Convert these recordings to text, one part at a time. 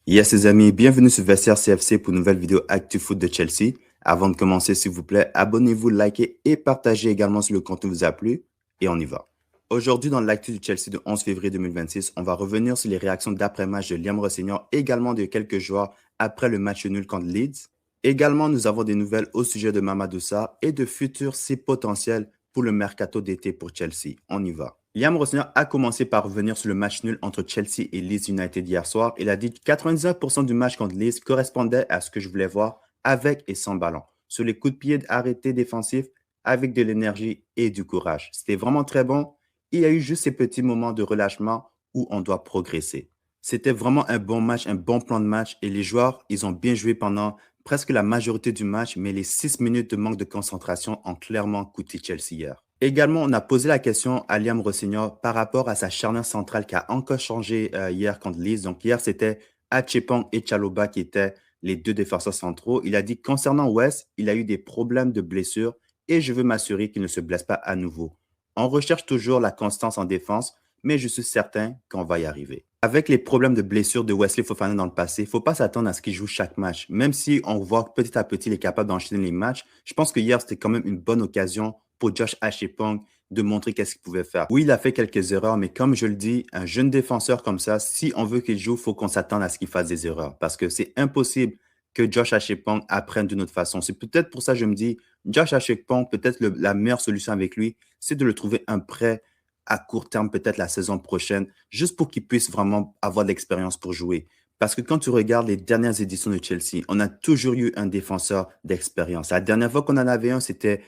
Yes, les amis, bienvenue sur Vestiaire CFC pour une nouvelle vidéo Actu Foot de Chelsea. Avant de commencer, s'il vous plaît, abonnez-vous, likez et partagez également si le contenu vous a plu. Et on y va. Aujourd'hui, dans l'actu du Chelsea de 11 février 2026, on va revenir sur les réactions d'après-match de Liam Rossignol, également de quelques joueurs après le match nul contre Leeds. Également, nous avons des nouvelles au sujet de Mamadou Sarr et de futurs cibles potentiels pour le mercato d'été pour Chelsea. On y va. Liam Rossignol a commencé par revenir sur le match nul entre Chelsea et Leeds United hier soir. Il a dit que 99% du match contre Leeds correspondait à ce que je voulais voir avec et sans ballon. Sur les coups de pied arrêtés défensifs, avec de l'énergie et du courage. C'était vraiment très bon. Il y a eu juste ces petits moments de relâchement où on doit progresser. C'était vraiment un bon match, un bon plan de match et les joueurs, ils ont bien joué pendant presque la majorité du match, mais les 6 minutes de manque de concentration ont clairement coûté Chelsea hier. Également, on a posé la question à Liam Rossignol par rapport à sa charnière centrale qui a encore changé hier contre Leeds. Donc hier, c'était Achepong et Chalobah qui étaient les deux défenseurs centraux. Il a dit concernant West, il a eu des problèmes de blessure et je veux m'assurer qu'il ne se blesse pas à nouveau. On recherche toujours la constance en défense, mais je suis certain qu'on va y arriver. Avec les problèmes de blessure de Wesley Fofana dans le passé, il ne faut pas s'attendre à ce qu'il joue chaque match. Même si on voit que petit à petit, il est capable d'enchaîner les matchs, je pense que hier, c'était quand même une bonne occasion pour Josh Achepong de montrer qu'est-ce qu'il pouvait faire. Oui, il a fait quelques erreurs, mais comme je le dis, un jeune défenseur comme ça, si on veut qu'il joue, il faut qu'on s'attende à ce qu'il fasse des erreurs. Parce que c'est impossible que Josh Achepong apprenne d'une autre façon. C'est peut-être pour ça que je me dis, Josh Achepong, peut-être la meilleure solution avec lui, c'est de le trouver un prêt à court terme, peut-être la saison prochaine, juste pour qu'il puisse vraiment avoir de l'expérience pour jouer. Parce que quand tu regardes les dernières éditions de Chelsea, on a toujours eu un défenseur d'expérience. La dernière fois qu'on en avait un, c'était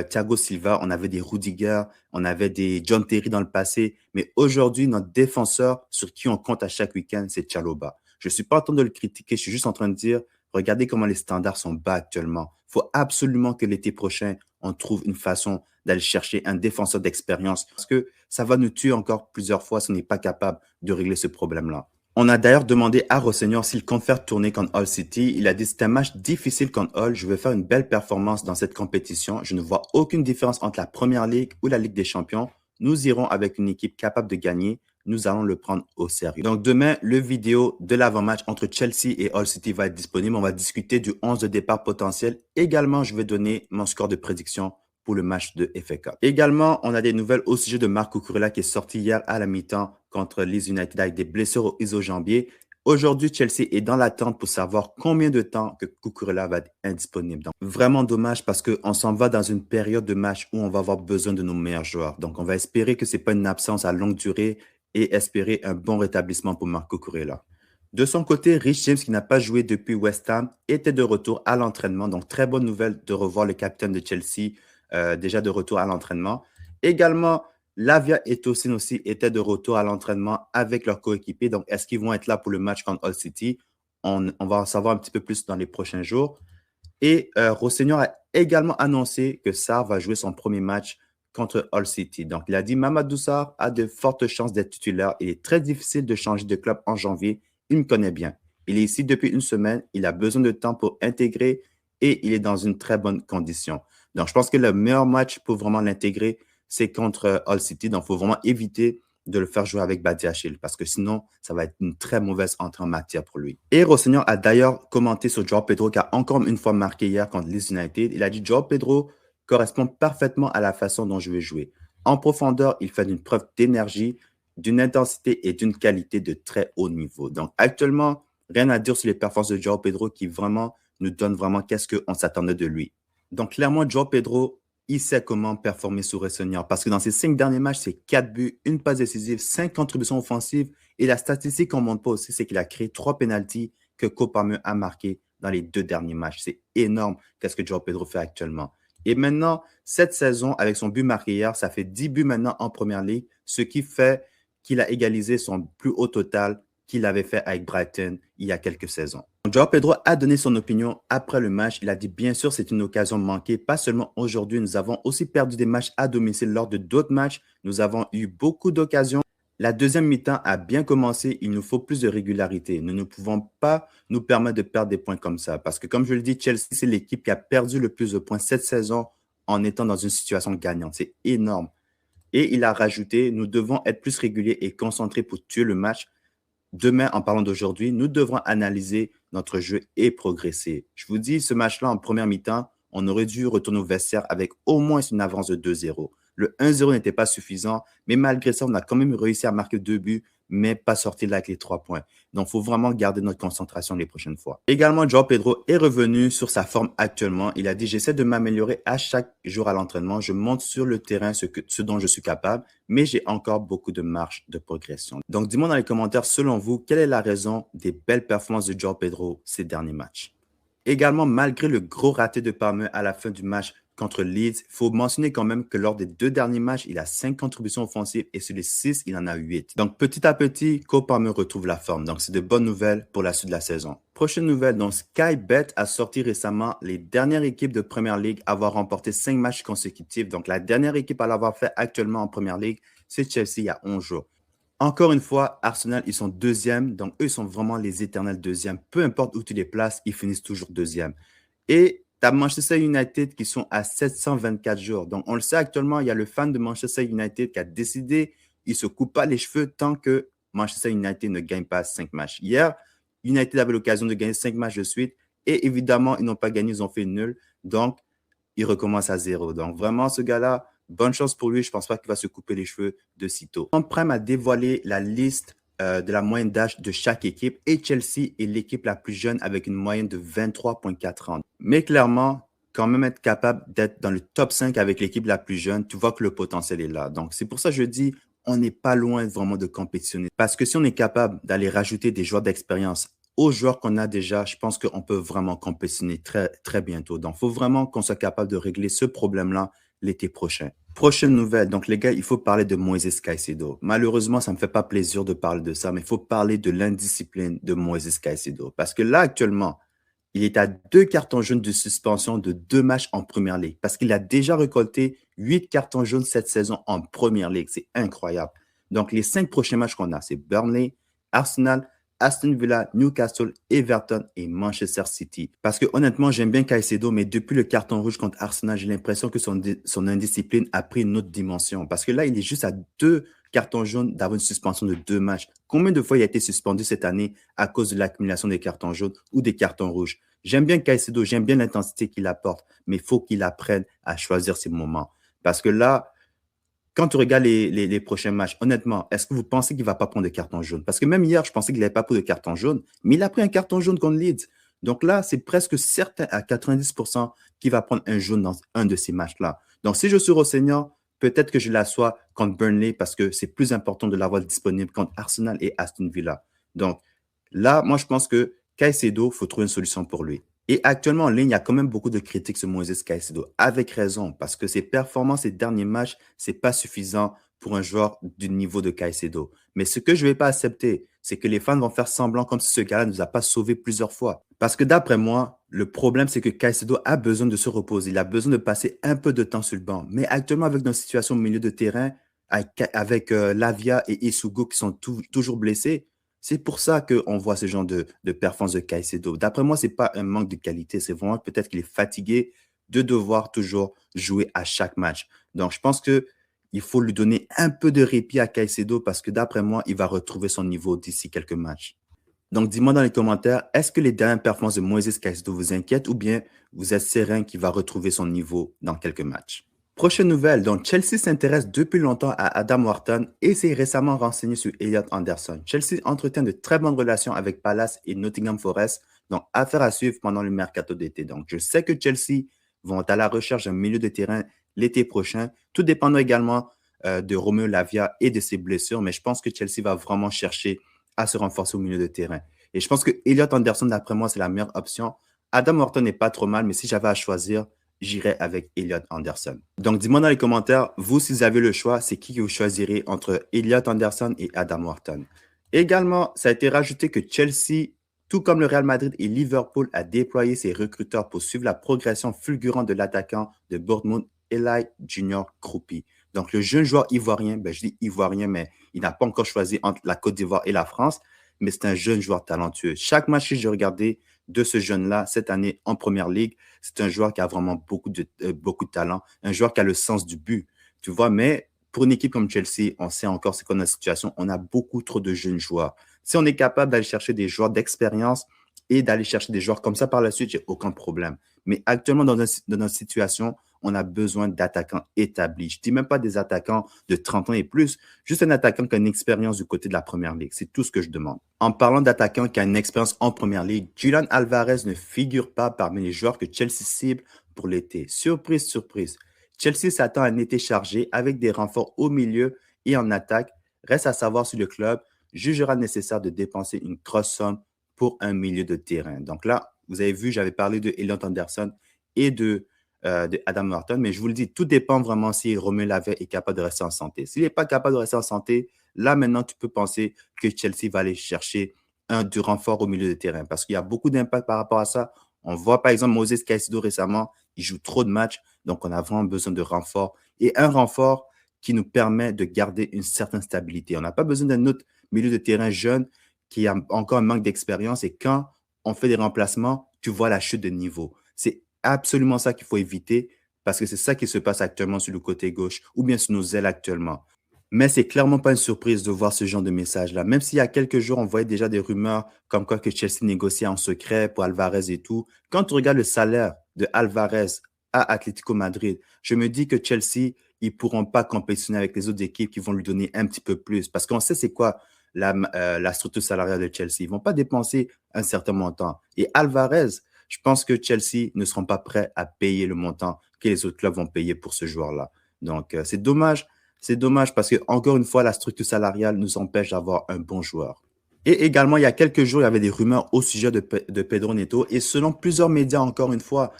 Thiago Silva. On avait des Rudiger, on avait des John Terry dans le passé. Mais aujourd'hui, notre défenseur sur qui on compte à chaque week-end, c'est Chalobah. Je ne suis pas en train de le critiquer, je suis juste en train de dire, regardez comment les standards sont bas actuellement. Il faut absolument que l'été prochain, on trouve une façon d'aller chercher un défenseur d'expérience parce que ça va nous tuer encore plusieurs fois si on n'est pas capable de régler ce problème-là. On a d'ailleurs demandé à Rossignol s'il compte faire tourner contre Hull City. Il a dit c'est un match difficile contre Hull. Je vais faire une belle performance dans cette compétition. Je ne vois aucune différence entre la Première Ligue ou la Ligue des Champions. Nous irons avec une équipe capable de gagner. Nous allons le prendre au sérieux. Donc demain, le vidéo de l'avant-match entre Chelsea et Hull City va être disponible. On va discuter du 11 de départ potentiel. Également, je vais donner mon score de prédiction pour le match de FA Cup. Également, on a des nouvelles au sujet de Marco Cucurella qui est sorti hier à la mi-temps contre Leeds United avec des blessures au iso-jambier. Aujourd'hui, Chelsea est dans l'attente pour savoir combien de temps que Cucurella va être indisponible. Donc, vraiment dommage parce qu'on s'en va dans une période de match où on va avoir besoin de nos meilleurs joueurs. Donc, on va espérer que ce n'est pas une absence à longue durée et espérer un bon rétablissement pour Marco Cucurella. De son côté, Rich James, qui n'a pas joué depuis West Ham, était de retour à l'entraînement. Donc, très bonne nouvelle de revoir le capitaine de Chelsea déjà de retour à l'entraînement. Également, Lavia et Tosin aussi étaient de retour à l'entraînement avec leurs coéquipiers. Donc, est-ce qu'ils vont être là pour le match contre Hull City? On va en savoir un petit peu plus dans les prochains jours. Et Rossignol a également annoncé que Sarr va jouer son premier match contre Hull City. Donc, il a dit Mamadou Sarr a de fortes chances d'être titulaire. Il est très difficile de changer de club en janvier. Il me connaît bien. Il est ici depuis une semaine. Il a besoin de temps pour intégrer et il est dans une très bonne condition. Donc, je pense que le meilleur match pour vraiment l'intégrer, c'est contre Hull City. Donc, il faut vraiment éviter de le faire jouer avec Badiachil parce que sinon, ça va être une très mauvaise entrée en matière pour lui. Et Rossignol a d'ailleurs commenté sur João Pedro qui a encore une fois marqué hier contre Leeds United. Il a dit João Pedro correspond parfaitement à la façon dont je vais jouer. En profondeur, il fait une preuve d'énergie, d'une intensité et d'une qualité de très haut niveau. Donc, actuellement, rien à dire sur les performances de João Pedro qui vraiment nous donne vraiment qu'est-ce qu'on s'attendait de lui. Donc, clairement, João Pedro, il sait comment performer sous Rossignol parce que dans ses 5 derniers matchs, c'est 4 buts, une passe décisive, 5 contributions offensives. Et la statistique qu'on ne montre pas aussi, c'est qu'il a créé 3 pénaltys que Copameux a marqué dans les 2 derniers matchs. C'est énorme qu'est-ce que João Pedro fait actuellement. Et maintenant, cette saison, avec son but marqué hier, ça fait 10 buts maintenant en Première Ligue, ce qui fait qu'il a égalisé son plus haut total qu'il avait fait avec Brighton il y a quelques saisons. João Pedro a donné son opinion après le match. Il a dit, bien sûr, c'est une occasion manquée. Pas seulement aujourd'hui, nous avons aussi perdu des matchs à domicile lors de d'autres matchs. Nous avons eu beaucoup d'occasions. La deuxième mi-temps a bien commencé. Il nous faut plus de régularité. Nous ne pouvons pas nous permettre de perdre des points comme ça. Parce que, comme je le dis, Chelsea, c'est l'équipe qui a perdu le plus de points cette saison en étant dans une situation gagnante. C'est énorme. Et il a rajouté, nous devons être plus réguliers et concentrés pour tuer le match demain, en parlant d'aujourd'hui, nous devrons analyser notre jeu et progresser. Je vous dis, ce match-là, en première mi-temps, on aurait dû retourner au vestiaire avec au moins une avance de 2-0. Le 1-0 n'était pas suffisant, mais malgré ça, on a quand même réussi à marquer 2 buts, mais pas sortir là avec les 3 points. Donc, il faut vraiment garder notre concentration les prochaines fois. Également, João Pedro est revenu sur sa forme actuellement. Il a dit, j'essaie de m'améliorer à chaque jour à l'entraînement. Je monte sur le terrain ce dont je suis capable, mais j'ai encore beaucoup de marge de progression. Donc, dis-moi dans les commentaires, selon vous, quelle est la raison des belles performances de João Pedro ces derniers matchs? Également, malgré le gros raté de Palmer à la fin du match contre Leeds, il faut mentionner quand même que lors des 2 derniers matchs, il a 5 contributions offensives et sur les 6, il en a 8. Donc, petit à petit, Cole Palmer retrouve la forme. Donc, c'est de bonnes nouvelles pour la suite de la saison. Prochaine nouvelle, donc Sky Bet a sorti récemment les dernières équipes de Premier League à avoir remporté 5 matchs consécutifs. Donc, la dernière équipe à l'avoir fait actuellement en Premier League, c'est Chelsea il y a 11 jours. Encore une fois, Arsenal, ils sont deuxièmes. Donc, eux, ils sont vraiment les éternels deuxièmes. Peu importe où tu les places, ils finissent toujours deuxièmes. Et tu as Manchester United qui sont à 724 jours. Donc, on le sait actuellement, il y a le fan de Manchester United qui a décidé, il ne se coupe pas les cheveux tant que Manchester United ne gagne pas 5 matchs. Hier, United avait l'occasion de gagner 5 matchs de suite. Et évidemment, ils n'ont pas gagné, ils ont fait nul. Donc, ils recommencent à zéro. Donc, vraiment, ce gars-là, bonne chance pour lui. Je ne pense pas qu'il va se couper les cheveux de sitôt. Prime a dévoilé la liste de la moyenne d'âge de chaque équipe et Chelsea est l'équipe la plus jeune avec une moyenne de 23,4 ans. Mais clairement, quand même être capable d'être dans le top 5 avec l'équipe la plus jeune, tu vois que le potentiel est là. Donc, c'est pour ça que je dis, on n'est pas loin vraiment de compétitionner. Parce que si on est capable d'aller rajouter des joueurs d'expérience aux joueurs qu'on a déjà, je pense qu'on peut vraiment compétitionner très, très bientôt. Donc, il faut vraiment qu'on soit capable de régler ce problème-là l'été prochain. Prochaine nouvelle. Donc, les gars, il faut parler de Moises Caicedo. Malheureusement, ça ne me fait pas plaisir de parler de ça, mais il faut parler de l'indiscipline de Moises Caicedo. Parce que là, actuellement, il est à 2 cartons jaunes de suspension de 2 matchs en Première Ligue. Parce qu'il a déjà récolté 8 cartons jaunes cette saison en Première Ligue. C'est incroyable. Donc, les 5 prochains matchs qu'on a, c'est Burnley, Arsenal, Aston Villa, Newcastle, Everton et Manchester City. Parce que honnêtement, j'aime bien Caicedo, mais depuis le carton rouge contre Arsenal, j'ai l'impression que son indiscipline a pris une autre dimension. Parce que là, il est juste à 2 cartons jaunes d'avoir une suspension de 2 matchs. Combien de fois il a été suspendu cette année à cause de l'accumulation des cartons jaunes ou des cartons rouges? J'aime bien Caicedo, j'aime bien l'intensité qu'il apporte, mais il faut qu'il apprenne à choisir ses moments. Parce que là, quand tu regardes les prochains matchs, honnêtement, est-ce que vous pensez qu'il ne va pas prendre de carton jaune? Parce que même hier, je pensais qu'il n'avait pas pris de carton jaune, mais il a pris un carton jaune contre Leeds. Donc là, c'est presque certain à 90% qu'il va prendre un jaune dans un de ces matchs-là. Donc si je suis Rossegna, peut-être que je l'assois contre Burnley parce que c'est plus important de l'avoir disponible contre Arsenal et Aston Villa. Donc là, moi, je pense que Caicedo, il faut trouver une solution pour lui. Et actuellement, en ligne, il y a quand même beaucoup de critiques sur Moises Caicedo, avec raison, parce que ses performances ces derniers matchs, ce n'est pas suffisant pour un joueur du niveau de Caicedo. Mais ce que je ne vais pas accepter, c'est que les fans vont faire semblant comme si ce gars-là ne nous a pas sauvés plusieurs fois. Parce que d'après moi, le problème, c'est que Caicedo a besoin de se reposer. Il a besoin de passer un peu de temps sur le banc. Mais actuellement, avec notre situation au milieu de terrain, avec Lavia et Isugu qui sont toujours blessés, c'est pour ça qu'on voit ce genre de performance de Caicedo. D'après moi, ce n'est pas un manque de qualité. C'est vraiment peut-être qu'il est fatigué de devoir toujours jouer à chaque match. Donc, je pense qu'il faut lui donner un peu de répit à Caicedo parce que d'après moi, il va retrouver son niveau d'ici quelques matchs. Donc, dis-moi dans les commentaires, est-ce que les dernières performances de Moises Caicedo vous inquiètent ou bien vous êtes serein qu'il va retrouver son niveau dans quelques matchs? Prochaine nouvelle, donc Chelsea s'intéresse depuis longtemps à Adam Wharton et s'est récemment renseigné sur Elliot Anderson. Chelsea entretient de très bonnes relations avec Palace et Nottingham Forest, donc affaire à suivre pendant le mercato d'été. Donc je sais que Chelsea vont à la recherche d'un milieu de terrain l'été prochain, tout dépendant également de Romeo Lavia et de ses blessures, mais je pense que Chelsea va vraiment chercher à se renforcer au milieu de terrain. Et je pense que Elliot Anderson, d'après moi, c'est la meilleure option. Adam Wharton n'est pas trop mal, mais si j'avais à choisir, j'irai avec Elliot Anderson. Donc, dis-moi dans les commentaires, vous, si vous avez le choix, c'est qui vous choisirez entre Elliot Anderson et Adam Wharton. Également, ça a été rajouté que Chelsea, tout comme le Real Madrid et Liverpool, a déployé ses recruteurs pour suivre la progression fulgurante de l'attaquant de Bournemouth, Eli Junior Kroupi. Donc, le jeune joueur ivoirien, je dis ivoirien, mais il n'a pas encore choisi entre la Côte d'Ivoire et la France, mais c'est un jeune joueur talentueux. Chaque match que j'ai regardé de ce jeune-là cette année en Première Ligue, c'est un joueur qui a vraiment beaucoup de talent, un joueur qui a le sens du but, tu vois. Mais pour une équipe comme Chelsea, on sait encore c'est quoi notre situation. On a beaucoup trop de jeunes joueurs. Si on est capable d'aller chercher des joueurs d'expérience et d'aller chercher des joueurs comme ça par la suite, j'ai aucun problème. Mais actuellement, dans notre situation, on a besoin d'attaquants établis. Je ne dis même pas des attaquants de 30 ans et plus, juste un attaquant qui a une expérience du côté de la première ligue. C'est tout ce que je demande. En parlant d'attaquants qui a une expérience en première ligue, Julian Alvarez ne figure pas parmi les joueurs que Chelsea cible pour l'été. Surprise, surprise. Chelsea s'attend à un été chargé avec des renforts au milieu et en attaque. Reste à savoir si le club jugera nécessaire de dépenser une grosse somme pour un milieu de terrain. Donc là, vous avez vu, j'avais parlé de Elliot Anderson et de Adam Norton, mais je vous le dis, tout dépend vraiment si Romain Lavey est capable de rester en santé. S'il n'est pas capable de rester en santé, là maintenant, tu peux penser que Chelsea va aller chercher du renfort au milieu de terrain parce qu'il y a beaucoup d'impact par rapport à ça. On voit par exemple Moses Caicedo récemment, il joue trop de matchs, donc on a vraiment besoin de renfort et un renfort qui nous permet de garder une certaine stabilité. On n'a pas besoin d'un autre milieu de terrain jeune qui a encore un manque d'expérience et quand on fait des remplacements, tu vois la chute de niveau. C'est absolument ça qu'il faut éviter parce que c'est ça qui se passe actuellement sur le côté gauche ou bien sur nos ailes actuellement. Mais c'est clairement pas une surprise de voir ce genre de message-là. Même s'il y a quelques jours, on voyait déjà des rumeurs comme quoi que Chelsea négociait en secret pour Alvarez et tout. Quand tu regardes le salaire de Alvarez à Atlético Madrid, je me dis que Chelsea, ils pourront pas compétitionner avec les autres équipes qui vont lui donner un petit peu plus. Parce qu'on sait c'est quoi la structure salariale de Chelsea. Ils vont pas dépenser un certain montant. Et Alvarez, je pense que Chelsea ne seront pas prêts à payer le montant que les autres clubs vont payer pour ce joueur-là. Donc, c'est dommage. C'est dommage parce que, encore une fois, la structure salariale nous empêche d'avoir un bon joueur. Et également, il y a quelques jours, il y avait des rumeurs au sujet de Pedro Neto. Et selon plusieurs médias, encore une fois,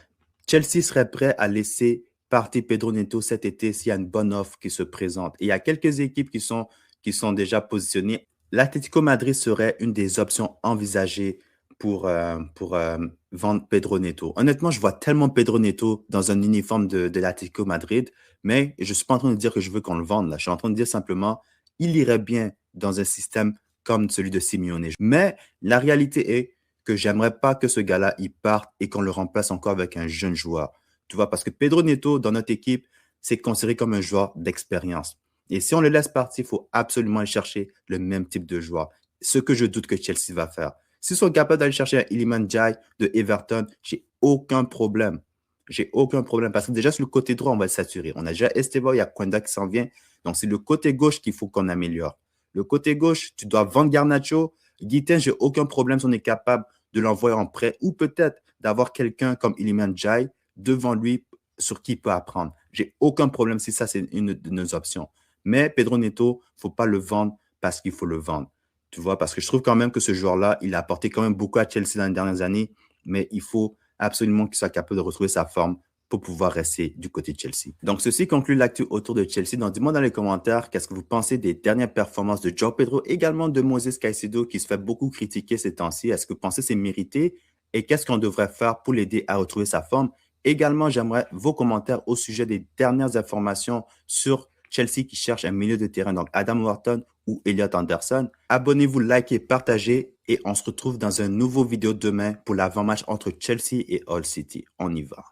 Chelsea serait prêt à laisser partir Pedro Neto cet été s'il y a une bonne offre qui se présente. Et il y a quelques équipes qui sont déjà positionnées. L'Atlético Madrid serait une des options envisagées pour vendre Pedro Neto. Honnêtement, je vois tellement Pedro Neto dans un uniforme de l'Atlético Madrid, mais je ne suis pas en train de dire que je veux qu'on le vende. Là. Je suis en train de dire simplement il irait bien dans un système comme celui de Simeone. Mais la réalité est que j'aimerais pas que ce gars-là, il parte et qu'on le remplace encore avec un jeune joueur. Tu vois, parce que Pedro Neto, dans notre équipe, c'est considéré comme un joueur d'expérience. Et si on le laisse partir, il faut absolument aller chercher le même type de joueur. Ce que je doute que Chelsea va faire. S'ils sont capables d'aller chercher un Iliman Ndiaye de Everton, j'ai aucun problème. J'ai aucun problème parce que déjà sur le côté droit, on va le saturer. On a déjà Esteban, il y a Kwenda qui s'en vient. Donc c'est le côté gauche qu'il faut qu'on améliore. Le côté gauche, tu dois vendre Garnacho. Guitin, j'ai aucun problème si on est capable de l'envoyer en prêt ou peut-être d'avoir quelqu'un comme Iliman Ndiaye devant lui sur qui il peut apprendre. J'ai aucun problème si ça, c'est une de nos options. Mais Pedro Neto, il ne faut pas le vendre parce qu'il faut le vendre. Tu vois, parce que je trouve quand même que ce joueur-là, il a apporté quand même beaucoup à Chelsea dans les dernières années, mais il faut absolument qu'il soit capable de retrouver sa forme pour pouvoir rester du côté de Chelsea. Donc, ceci conclut l'actu autour de Chelsea. Donc, dis-moi dans les commentaires qu'est-ce que vous pensez des dernières performances de João Pedro, également de Moses Caicedo, qui se fait beaucoup critiquer ces temps-ci. Est-ce que vous pensez que c'est mérité? Et qu'est-ce qu'on devrait faire pour l'aider à retrouver sa forme? Également, j'aimerais vos commentaires au sujet des dernières informations sur Chelsea qui cherche un milieu de terrain, donc Adam Wharton ou Elliot Anderson. Abonnez-vous, likez, partagez et on se retrouve dans un nouveau vidéo demain pour l'avant-match entre Chelsea et Hull City. On y va.